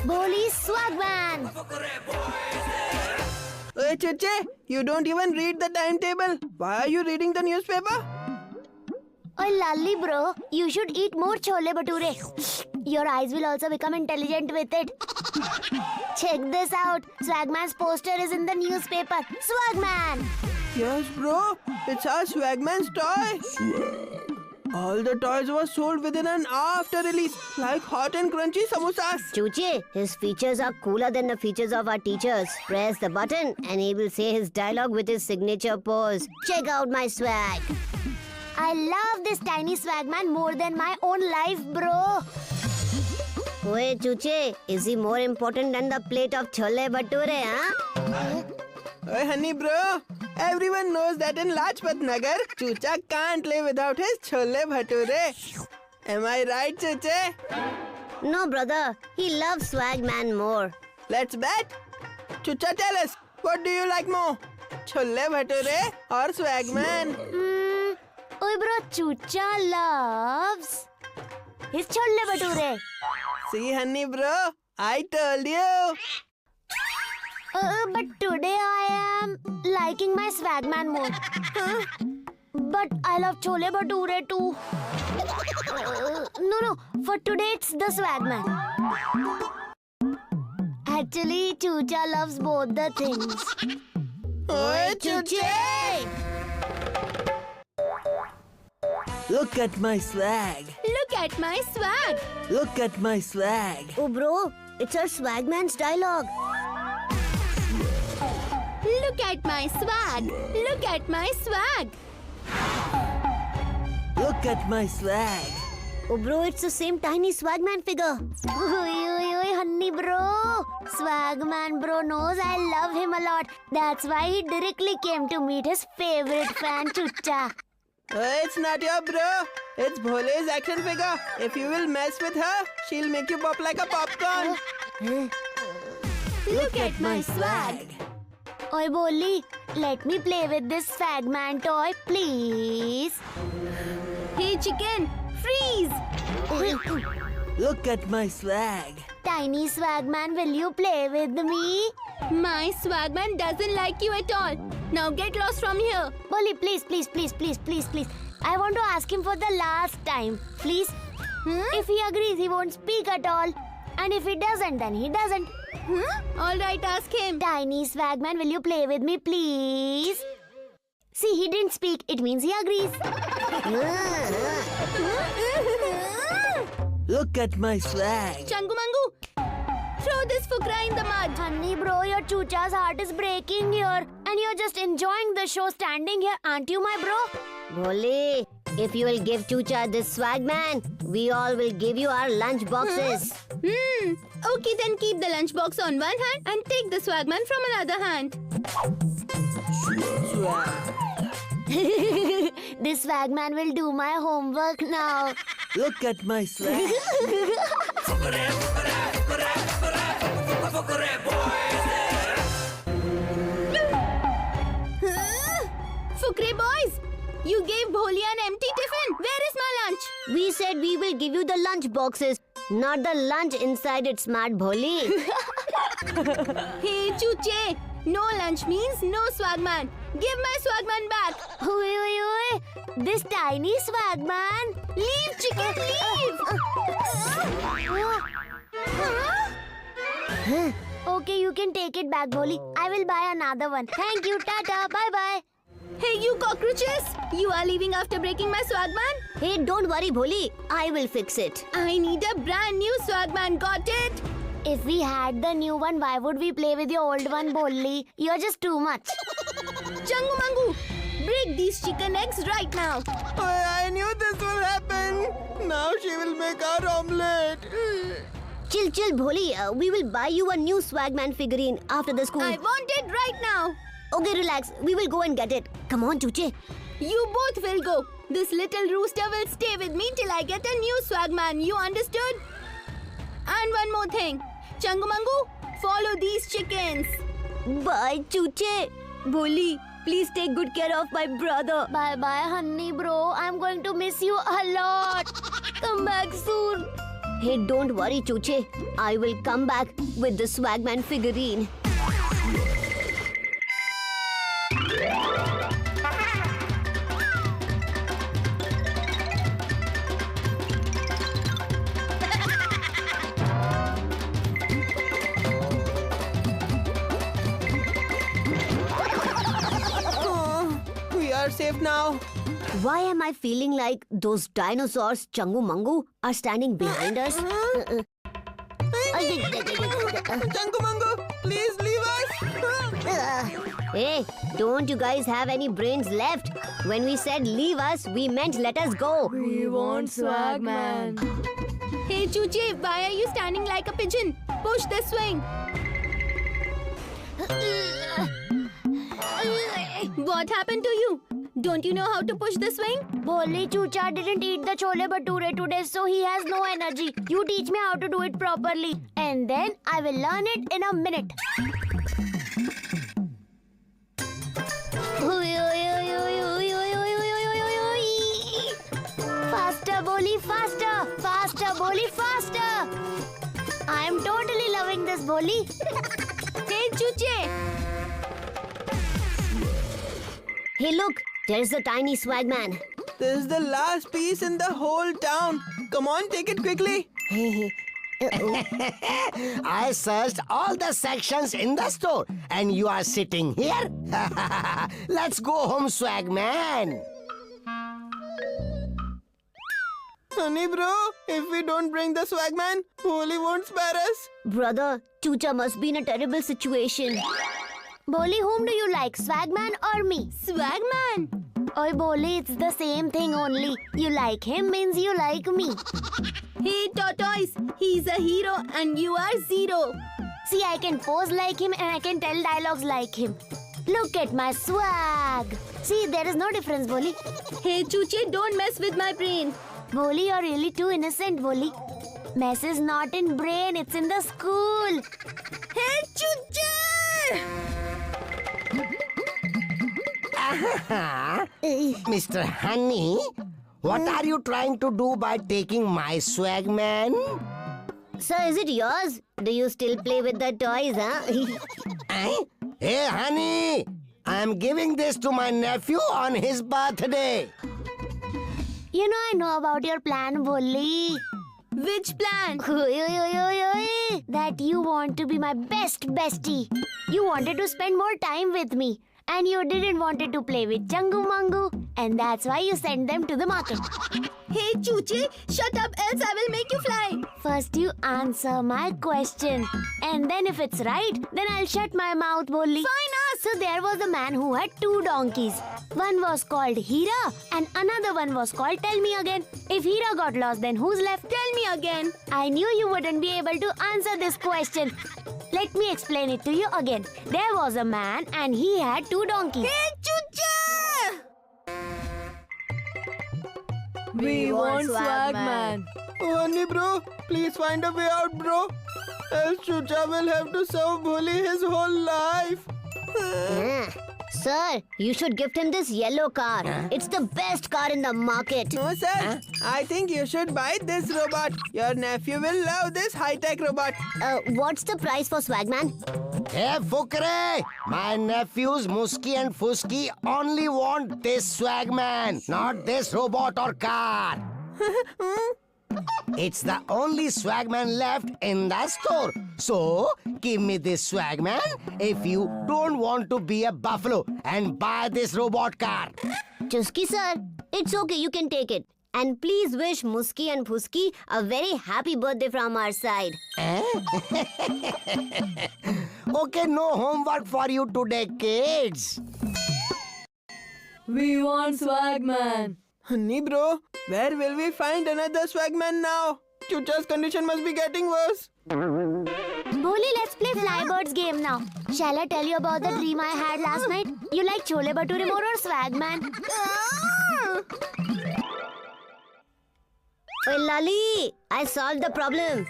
Boli Swagman. Hey, Chuche, you don't even read the timetable. Why are you reading the newspaper? Oh, Lalli bro, you should eat more chole bhature. Your eyes will also become intelligent with it. Check this out. Swagman's poster is in the newspaper. Swagman! Yes, bro. It's our Swagman's toy. All the toys were sold within an hour after release, like hot and crunchy samosas. Chuchi, his features are cooler than the features of our teachers. Press the button and he will say his dialogue with his signature pose. Check out my swag. I love this tiny Swagman more than my own life, bro. Wait, Chuchi, is he more important than the plate of chole bhature, huh? Hey, honey, bro. Everyone knows that in Lajpat Nagar, Chucha can't live without his chole bhature. Am I right, Chuche? No, brother. He loves Swagman more. Let's bet. Chucha, tell us, what do you like more? Chole bhature or Swagman? Oi, bro, Chucha loves his chole bhature. See, honey, bro, I told you. But today I am liking my Swagman more. But I love chole bhature too. No, for today it's the Swagman. Actually, Chucha loves both the things. Oi, Chuche! Look at my swag. Look at my swag. Look at my swag. Oh, bro, it's our Swagman's dialogue. Look at my swag. Look at my swag. Look at my swag. Oh, bro, it's the same tiny Swagman figure. Oi, honey bro. Swagman bro knows I love him a lot. That's why he directly came to meet his favorite fan, Chucha. It's not your bro. It's Bhole's action figure. If you will mess with her, she'll make you pop like a popcorn. Look at my swag. Oi, Boli, let me play with this Swagman toy, please. Hey, chicken, freeze! Look at my swag. Tiny Swagman, will you play with me? My Swagman doesn't like you at all. Now get lost from here. Boli, please. I want to ask him for the last time. Please. If he agrees, he won't speak at all. And if he doesn't, then he doesn't. All right, ask him. Tiny Swagman, will you play with me, please? See, he didn't speak. It means he agrees. Look at my swag. Changumangu, throw this fukra in the mud. Honey, bro, your Chucha's heart is breaking here. And you're just enjoying the show standing here, aren't you, my bro? Bhole, if you will give Chucha this Swagman, we all will give you our lunch boxes. Okay, then keep the lunchbox on one hand and take the Swagman from another hand. This Swagman will do my homework now. Look at my swag. Fukre boys, you gave Bholi an empty tiffin. Where is my lunch? We said we will give you the lunch boxes, not the lunch inside it, smart Bholi. Hey, Chuche, no lunch means no Swagman. Give my Swagman back. Oi. This tiny Swagman. Leave, chicken, leave. Okay, you can take it back, Bholi. I will buy another one. Thank you. Tata. Bye-bye. Hey, you cockroaches! You are leaving after breaking my Swagman? Hey, don't worry, Bholi. I will fix it. I need a brand new Swagman. Got it? If we had the new one, why would we play with your old one, Boli? You're just too much. Changumangu, break these chicken eggs right now. I knew this will happen. Now she will make our omelette. Chill, Bholi. We will buy you a new Swagman figurine after the school. I want it right now. Okay, relax. We will go and get it. Come on, Chuche. You both will go. This little rooster will stay with me till I get a new Swagman. You understood? And one more thing. Changumangu, follow these chickens. Bye, Chuche. Bholi, please take good care of my brother. Bye-bye, honey bro. I'm going to miss you a lot. Come back soon. Hey, don't worry, Chuche. I will come back with the Swagman figurine. We are safe now. Why am I feeling like those dinosaurs, Changu Mangu, are standing behind us? Changu Mangu, please leave us. Hey, don't you guys have any brains left? When we said leave us, we meant let us go. We want Swagman. Hey, Chuche, why are you standing like a pigeon? Push the swing. What happened to you? Don't you know how to push the swing? Boli Chucha didn't eat the chole bhature today, so he has no energy. You teach me how to do it properly, and then I will learn it in a minute. Faster, Boli, faster! Faster, Boli, faster! I am totally loving this, Boli. Hey, Chuche. Hey, look, there's the tiny Swagman. This is the last piece in the whole town. Come on, take it quickly. I searched all the sections in the store and you are sitting here? Let's go home, Swagman. Honey bro, if we don't bring the Swagman, Boli won't spare us. Brother, Chucha must be in a terrible situation. Boli, whom do you like, Swagman or me? Swagman. Oi, Boli, it's the same thing only. You like him means you like me. Hey, Tortoise. He's a hero and you are zero. See, I can pose like him and I can tell dialogues like him. Look at my swag. See, there is no difference, Boli. Hey, Chuche, don't mess with my brain. Boli, you're really too innocent, Boli. Mess is not in brain, it's in the school. Hey, Chuche! Mr. Honey, what are you trying to do by taking my Swagman? Sir, is it yours? Do you still play with the toys, huh? Eh? Hey, Honey, I'm giving this to my nephew on his birthday. You know I know about your plan, Boli. Which plan? That you want to be my best bestie. You wanted to spend more time with me. And you didn't wanted to play with Changu Mangu. And that's why you sent them to the market. Hey, Chuche, shut up else I will make you fly. First you answer my question. And then if it's right, then I'll shut my mouth, Boli. Fine, ask. So there was a man who had 2 donkeys. One was called Hira and another one was called Tell Me Again. If Hira got lost, then who's left? Tell me again. I knew you wouldn't be able to answer this question. Let me explain it to you again. There was a man and he had 2 donkeys. Hey, Chuche! We want Swagman. Oh, honey bro, please find a way out, bro. Else Chucha will have to serve Boli his whole life. Sir, you should gift him this yellow car. It's the best car in the market. No, sir. I think you should buy this robot. Your nephew will love this high-tech robot. What's the price for Swagman? Hey, Fukre! My nephews Muski and Fusky only want this Swagman, not this robot or car. It's the only Swagman left in the store. So, give me this Swagman if you don't want to be a buffalo and buy this robot car. Chuski sir, it's okay, you can take it. And please wish Muski and Fusky a very happy birthday from our side. Okay, no homework for you today, kids. We want Swagman. Honey bro, where will we find another Swagman now? Chucha's condition must be getting worse. Boli, let's play Flybirds game now. Shall I tell you about the dream I had last night? You like Chole Bhature more or Swagman? Hey Lali, I solved the problem.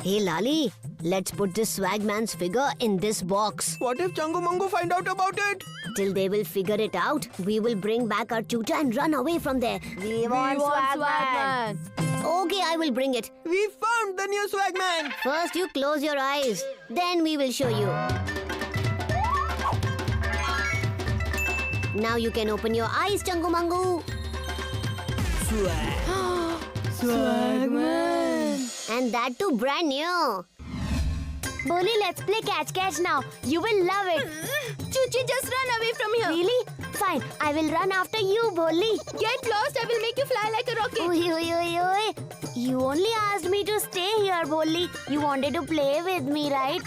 Hey Lali, let's put this Swagman's figure in this box. What if Changu Mangu find out about it? Till they will figure it out, we will bring back our Chucha and run away from there. We want Swagman. Okay, I will bring it. We found the new Swagman. First, you close your eyes. Then we will show you. Now you can open your eyes, Changu Mangu. Swagman. And that too brand new. Boli, let's play catch now. You will love it. Chuchi, just run away from here. Really? Fine. I will run after you, Boli. Get lost. I will make you fly like a rocket. Oi, oi, oi, oi. You only asked me to stay here, Boli. You wanted to play with me, right?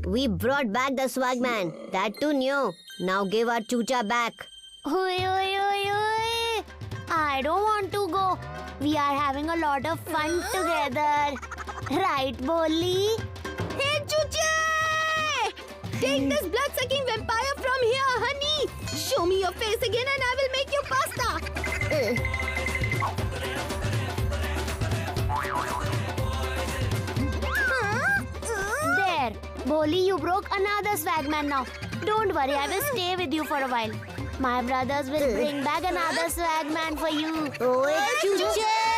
We brought back the Swagman. That too new. Now give our Chucha back. Oi, oi, oi, oi. I don't want to go. We are having a lot of fun together. Right, Boli? Hey, Chuchi! Take this blood-sucking vampire from here, honey. Show me your face again and I will make you pasta. There. Boli, you broke another Swagman now. Don't worry, I will stay with you for a while. My brothers will bring back another Swagman for you. Oh, Chucha!